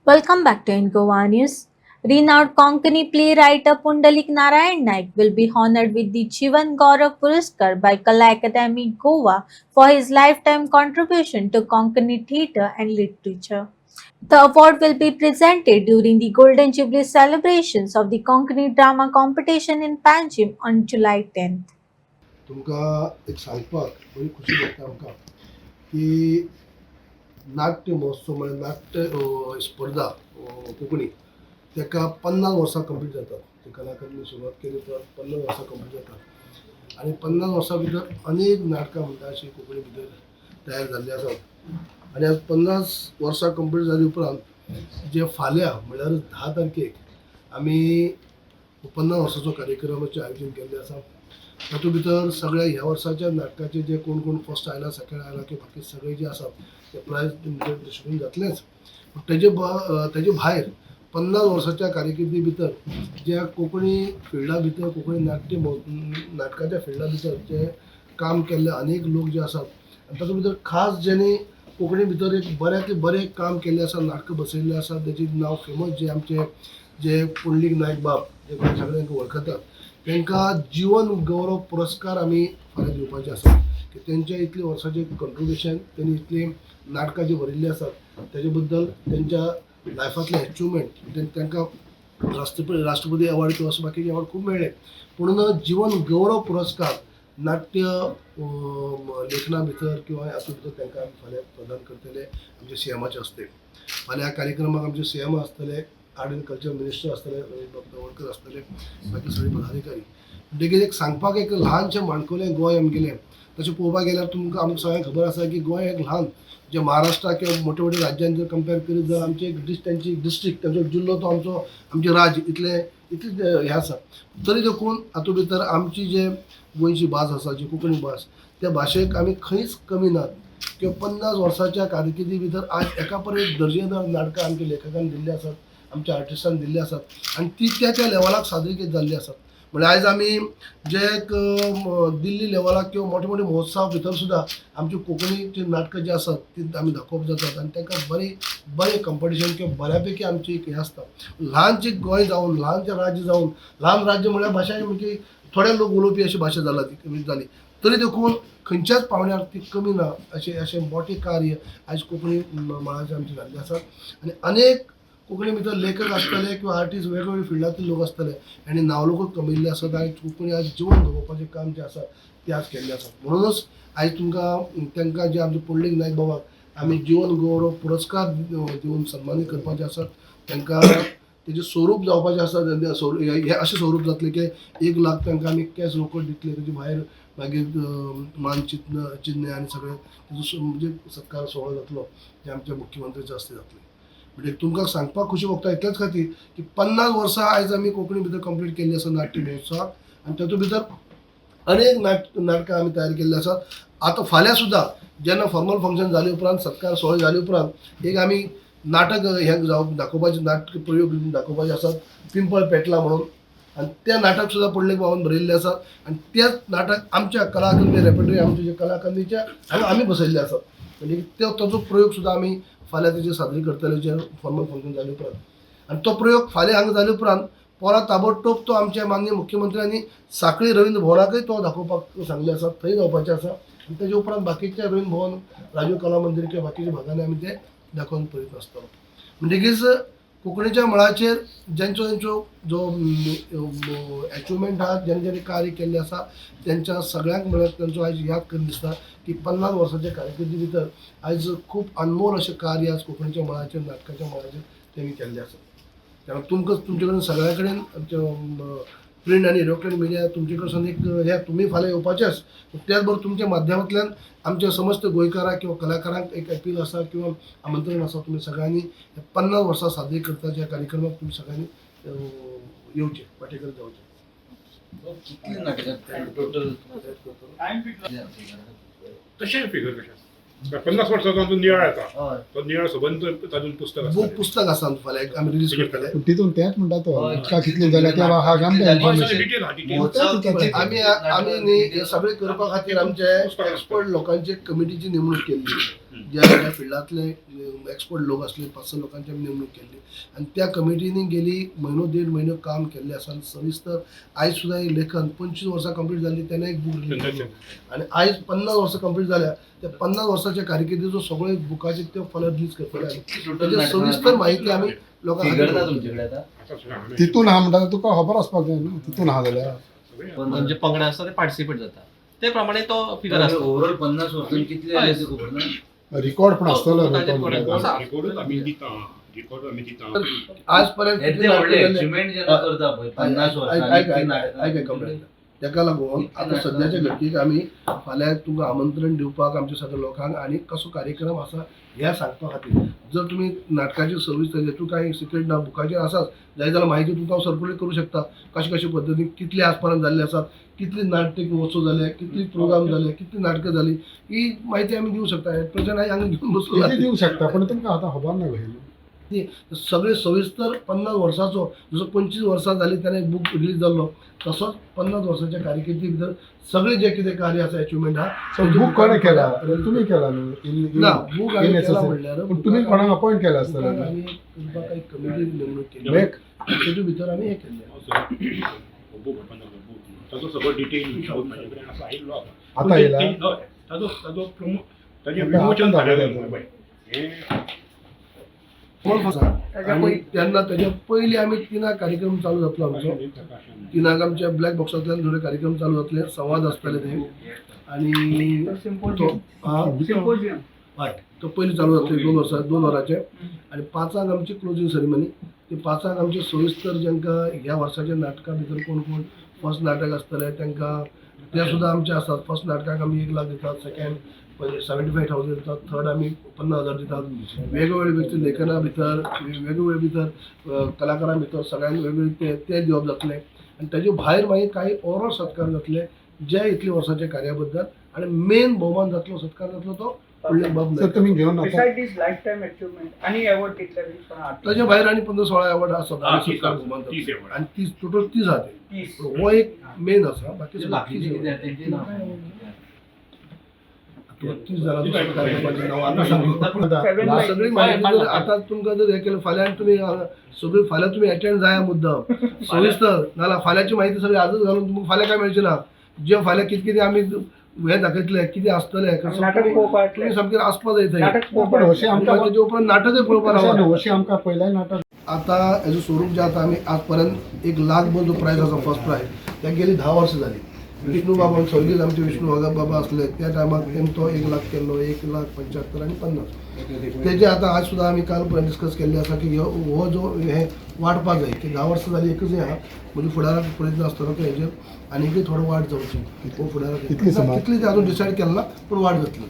Welcome back to Goa News. Renowned Konkani playwright Pundalik Narayan Naik will be honored with the Jivan Gaurav Puraskar by Kala Academy Goa for his lifetime contribution to Konkani theatre and literature. The award will be presented during the Golden Jubilee celebrations of the Konkani Drama Competition in Panjim on July 10th. तुमका एक सांगपाक बरी खुशी भोगता आमकां की नाट्य महोत्सव म्हणजे नाट्य स्पर्धा कोंकणी ताका 50 वर्सां कंप्लीट जातात. ते कलाकारांनी सुरवात केली तर 50 वर्सां कंप्लीट जातात आणि 50 वर्सां भितर अनेक नाटकां म्हणटा अशी कोंकणी भितर तयार जाल्ली आसात आणि आज 50 वर्सां कंप्लीट जाली उपरांत जे फाल्यां म्हळ्यार 10 तारखेक आमी 50 वर्सांचो कार्यक्रमाचें आयोजन केल्लें आसा. तातूंत भितर सगळ्या ह्या वर्साच्या नाटकाचे जे कोण कोण फर्स्ट आयला सेकंड आयला की बाकी सगळे जे आसात ते प्रायज डिस्ट्रिब्यूशन जातलेंच. तेजे भायर 50 वर्साच्या कारकिर्दी भितर ज्या कोंकणी फिल्डा भितर कोंकणी नाटकाच्या फिल्डा भितर जे काम केल्ले अनेक लोक जे आसात आनी तातूंत भितर खास जेणी कोंकणी भितर एक बऱ्यांतले बरें काम केल्लें आसा, नाटकां बसयल्लीं आसा, तेजें नांव फेमस जे आमचे जे पुंडलीक नायक बाब जे सगळ्यांक वळखतात तांकां जीवन गौरव पुरस्कार आमी फाल्यां दिवपाचे आसा की तेंच्या इतले वर्साचें कंट्रिब्युशन तेणी इतली नाटकां जी बरयल्लीं आसात तेजे बद्दल तेंच्या लायफांतले अचिवमेंट तांकां राष्ट्रपती अवॉर्ड किंवा अशे बाकीचे अवॉर्ड खूब मेळ्ळे पूण जीवन गौरव पुरस्कार नाट्य लेखना भितर किंवा हातूंत भितर तांकां आमी फाल्यां प्रदान करतले आमचे सीएमाचे हस्ते. फाल्यां कार्यक्रमाक आमचे सीएम आसतले, आर्ट एंड कल्चर मिनिस्टर आसतले, रमेश बाब तवडकर आसतले, बाकी सगळे पदाधिकारी. देखीक एक सांगपाक एक ल्हानशें माणकुलें गोंय आमगेलें तशें पळोवपाक गेल्यार तुमकां आमकां सगळ्यांक खबर आसा की गोंय एक ल्हान जे महाराष्ट्रा किंवा मोठ्या मोठ्या राज्यांनी जर कंपेर करीत जाल्यार आमचे एक तांची डिस्ट्रिक्ट तांचो जिल्लो तो आमचे राज्य इतले हें आसा. तरी देखून हातूंत भितर आमची जे गोंयची भास आसा जी कोंकणी भास त्या भाशेक आमी खंयच कमी नात किंवा 50 वर्साच्या कारकिर्दी भितर आज एका परस दर्जेदार नाटकां आमच्या लेखकान दिल्ली आसात, आमच्या आर्टिस्टान दिल्ली आसात आनी ती त्या लेवलाक सादरीकरीत जाल्ली आसात. म्हणजे आयज आमी जे एक दिल्ली लेवलाक किंवा मोठे मोठे महोत्सवा भितर सुद्दां आमची कोंकणीची नाटकां जी आसात ती आमी दाखोवप जातात आनी तांकां बरें कंपिटिशन किंवा बऱ्यापैकी आमची एक हें आसता. ल्हानशें गोंय जावन ल्हानशें राज्य जावन ल्हान राज्य म्हळ्यार भाशा म्हणजे थोडे लोक उलोवपी अशी भाशा जाली तरी देखून खंयच्याच पावण्यार ती कमी ना अशें मोठें कार्य आयज कोंकणी मळाचे आमचे जाल्लें आसात. आनी अनेक कोंकणी भितर लेखक आसतले किंवा आर्टिस्ट वेगवेगळे फिल्डांतले लोक आसतले आनी नावलोकूच कमयल्ले आसात आनी कोंकणी आज जिवन जगोवपाचें काम जें आसा तें आज केल्लें आसा. म्हणूनच आयज तांकां जे आमचे पुंडलीक नायक बाबाक आमी जीवन गौरव पुरस्कार दिवन सन्मानीत करपाचे आसात. तांकां तेजें स्वरूप जावपाचें आसा हें अशें स्वरूप जातलें की 1 लाख तांकां आमी कॅश रोकड दितले. तेजे भायर मागीर चिन्ह आनी सगळें तेजो म्हणजे सत्कार सोहळो जातलो जे आमच्या मुख्यमंत्र्याच्या हस्ते जातले. म्हणजे तुमकां सांगपाक खुशी भोगता इतलेच खातीर की 50 वर्सां आयज आमी कोंकणी भितर कंप्लीट केल्ली आसा नाट्य महोत्सवाक आनी तातूंत भितर अनेक नाटकां आमी तयार केल्ली आसात. आतां फाल्यां सुद्दां जेन्ना फॉर्मल फंक्शन जाले उपरांत सत्कार सोहळो जाले उपरांत एक आमी नाटक हें दाखोवपाचें नाटक प्रयोग दाखोवपाचे आसात पिंपळ पेटला म्हणून आनी तें नाटक सुद्दां पुंडलीक बाबान बरयल्लें आसा आनी तेंच नाटक आमच्या कला अकादमी रेपर्टरी आमचे जे कला अकादमीच्या हांगा आमी बसयल्ले आसात. म्हणजे ताचो प्रयोग सुद्दां आमी फाल्यां तेजें सादरी करतले जे फॉर्मल फंक्शन जाले उपरांत आनी तो प्रयोग फाल्यां हांगा जाले उपरांत परत ताबडतोब तो आमच्या माननीय मुख्यमंत्र्यांनी सांखळी रवींद्र भवनाकय तो दाखोवपाक सांगले आसा, थंय जावपाचें आसा आनी तेजे उपरांत बाकीच्या रवींद्र भवन राजीव कला मंदिर किंवा बाकीच्या भागांनी आमी ते दाखोवन पळयत आसतलो. म्हणटकीच कोंकणीच्या मळाचेर जेंचो जो एचिवमेंट आहा जेणे कार्य केल्लें आसा तेंच्या सगळ्यांक म्हळ्यार तेंचो आयज याद करून दिसता की 50 वर्साच्या कारकिर्दी भितर आयज खूब अनमोल अशें कार्य आज कोंकणीच्या मळाचेर नाटकाच्या मळाचेर तेणी केल्लें आसा. त्यामुळे तुमचे कडेन सगळ्या कडेन प्रिंट आनी इलेक्ट्रॉनीक मिडिया तुमचे कडसून एक हे तुमी फाल्यां येवपाचेच त्याच बरोबर तुमच्या माध्यमांतल्यान आमच्या समस्त गोंयकारांक किंवा कलाकारांक एक अपील आसा किंवा आमंत्रण आसा तुमी सगळ्यांनी 50 वर्सां साजरी करपाच्या कार्यक्रमाक तुमी सगळ्यांनी येवचे वांटेकार जावचे. कितली नाटकां टोटल तशें फिगर कशें 50 वर्सांचो जो नियाळ येता तो नियाळ सबंद तातूंत पुस्तक आसा फाल्यां आमी रिलीज करतले. तितून तेच म्हणटा तो इतका कितले जाल्या तेव्हा हा डिटेल आमी न्ही हे सगळे करपा खातीर आमचे एक्सपर्ट लोकांची कमिटीची नेमणूक केल्ली ज्या फिल्डातले एक्सपर्ट लोक असले 5-6 लोकांची आमी नेमणूक केल्ली आणि त्या कमिटीनी गेली म्हयनो 1.5 म्हयनो काम केल्लें आसा आनी सविस्तर आयज सुद्दां एक लेखन 25 वर्सां कंप्लीट जाल्ली तेन्ना एक बूक रिलीज केलो आणि आयज 50 वर्सां कंप्लीट जाल्या त्या 50 वर्साच्या कारकिर्दीचो सगळे बुकाचे ते फलक रिलीज करतले ताची सविस्तर माहिती आमी लोकांक फिगर तुमचे आता आता सुद्दां हांवें तितून हा म्हणटा तुका खबर आसपाक जाय न्हू तितून हा जाल्यार म्हणजे पंगडे आसता ते पार्टिसिपेट जाता ते प्रमाणे तो फिगर आसता ओव्हरऑल 50 वर्सांनी कितले आले ते खबर ना रिकॉर्ड पण आसतलो रिकॉर्डूच आमी दिता रिकॉर्ड आमी दिता आज पर्यंत येते व्हडले अचिव्हमेंट जेन्ना करता पळय 50 वर्सांनी तेका लागून आता सध्याच्या घडीक आमी फाल्यां तुमकां आमंत्रण दिवपाक आमच्या सगळ्या लोकांक आणि कसो कार्यक्रम आसा ह्या सांगपा खातीर जर तुमी नाटकाची सर्वीस तूं कांय सिक्रेट ना बुकाचेर आसात जाय जाल्यार माहिती तुमकां हांव सर्क्युलेट करूं शकता कशे कशे पद्दतीन कितले आज पर्यंत जाल्ले आसात कितली नाट्य महोत्सव जाले कितली प्रोग्राम जाले कितली नाटकां जाली ही माहिती आमी दिवं शकता प्रेझेंट हांगा घेवन बसलो दिवं शकता पण तुमकां आतां खबर ना गो ती सगळे सविस्तर 50 वर्साचो जसो 25 वर्सां जाली तेन्ना एक बूक रिलीज जाल्लो तसोच 50 वर्साच्या कारकिर्दी भितर सगळे जे कितें कार्य आसा अचिव्हमेंट हा बूक कोणे केला तुम्ही केला न्हू ना बूक आमी केला म्हणल्यार पण तुम्ही कोणाक अपॉइंट केला आसतलो आमी करपाक एक कमिटी नेमणूक केली तेतून भितर आमी हे केल्लें ताजो सगळो डिटेल म्हाजे कडेन आसा आयिल्लो आसा आतां येयला? हय ताजो ताजें आतां विमोचन दाखयता जालें तो. पळय हें कोण आसा आनी तेन्ना तेज्या पयलीं आमी तिनाक कार्यक्रम चालू जातलो आमचो तिनाक आमच्या ब्लॅक बॉक्सांतल्यान थोडे कार्यक्रम चालू जातले संवाद आसतले ते आनी तो पयलीं चालू जातले 2 वर्सां 2 वरांचे आनी 5 आमची क्लोजींग सेरेमनी ती 5 आमचे सविस्तर जेंकां ह्या वर्साच्या नाटका भितर कोण कोण फर्स्ट नाटक आसतले तांकां ते सुद्दां आमचे आसात फर्स्ट नाटकाक आमी 1 लाख दितात सेकंड 75,000 दितात थर्ड आमी 50,000 दितात वेगवेगळे भितर लेखना भितर वेगवेगळे भितर कलाकारां भितर सगळ्यांक वेगवेगळे ते दिवप जातले आनी ताजे भायर मागीर काही ओवरऑल सत्कार जातले जे इतले वर्साच्या कार्या बद्दल आनी मेन भोवमान जातलो सत्कार जातलो तो फुडल्या बाब सर तुम्ही घेऊन आता Besides this lifetime achievement, any award declared for art? ताजे भायर आनी 15-16 अवॉर्ड आसात हा, आनी 30 सत्कार भोवमान जातले. 30 award. आनी 30 टोटल 30 आहा ते Peace. हो एक मेन आसा बाकी सगळे बाकीचे 30 कितें award. तेंचे नांव 30 जाणांचो कार्यक्रमाचें नांव आतां सांगितलं Seven by सगळी माहिती जर आता तुमकां जर हे केलं फाल्यां तुमी सगळी फाल्यां तुमी अटेंड जाया मुद्दम सविस्तर नाल्यार फाल्यांची माहिती सगळी आजच घालून तुमकां फाल्यां काय मेळची ना जे फाल्यां कितें कितें आमी हे दाखयतले कितें आसतलें नाटक पळोवपाक तुमी सामकें आसपा जाय थंय नाटक पण अशें आमकां ताजे उपरांत नाटकूय पळोवपाक अशें रावला न्हू अशें आमकां पयलें नाटक आता हेजो स्वरूप जे आतां आमी आज पर्यंत 1 लाख जो प्रायज आसा फर्स्ट प्रायज त्या गेली 10 वर्सां जाली विष्णू बाबा स्वर्गीय आमचे विष्णू वाघा बाबा असले त्या टायमार तेणें तो 1 लाख केल्लो 1,75,000 आनी 50 तेजे आतां आज सुद्दां आमी काल पर्यंत डिस्कस केल्ले आसा की हो जो हे वाडपा जाय की 10 वर्सां जाली एकच हे आहा म्हणजे फुडाराक प्रयत्न आसतलो की हेजेर आनीकय थोडो वाड जावची हो फुडाराक कितली सुमार? कितली ते अजून डिसायड केला ना पूण वाड जातली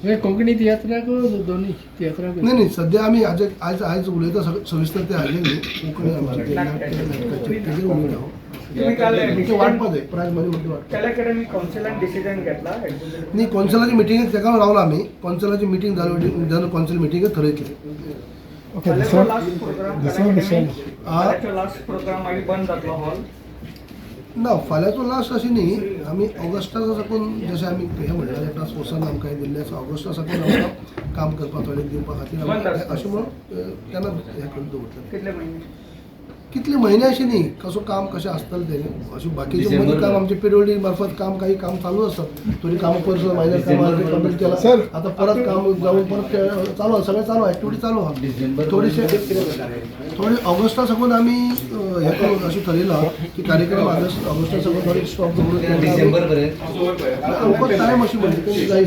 हे कोंकणी तियात्राक दोन्ही तियात्राक नाही सध्या आमी आज आज आज उलयता सविस्तर ते हाजे न्ही कोंकणी आमचे ते नाटकाचे तेजेर उलयता हांव. तुम्ही काल ते वाडपा जाय प्रायज मनी म्हणटा वाडपा कला अकॅडमी काउन्सिलान डिसिजन घेतला न्ही कौन्सिलाची मिटींग तेका रावला आमी कौन्सिलाची मिटींग जाली कौन्सिल मिटींगच थरयतली ओके फाल्याचो लास्ट प्रोग्राम दुसरो लास्ट प्रोग्राम मागीर बंद जातलो हॉल ना फाल्यांचो लास्ट अशें न्ही आमी ऑगस्टाक साकून जशें आमी हे म्हणलें टास्क फोर्सान आमकां दिल्लें आसा ऑगस्टा साकून आमकां काम करपा थोडें दिवपा खातीर आमी अशें म्हणून केन्ना हें करून दवरतलें कितले महिने कितले महिने अशें न्ही कसो काम कशें आसतलें तें अशें बाकीचें मदीं काम आमचे पिरियोडी मार्फत काही काम चालू आसतात थोडी कामां पयस मायनर कामां कंप्लीट केला सर. आतां परत काम जावन परत चालू आहा सगळें चालू आहा एक्टिविटी चालू आहा थोडीशे थोडी ऑगस्टा साकून आमी हें करून अशें थारायलां की कार्यक्रम ऑगस्टा साकून थोडी स्टॉप डिसेंबर पर्यंत आमकां टायम अशी म्हणटा जाय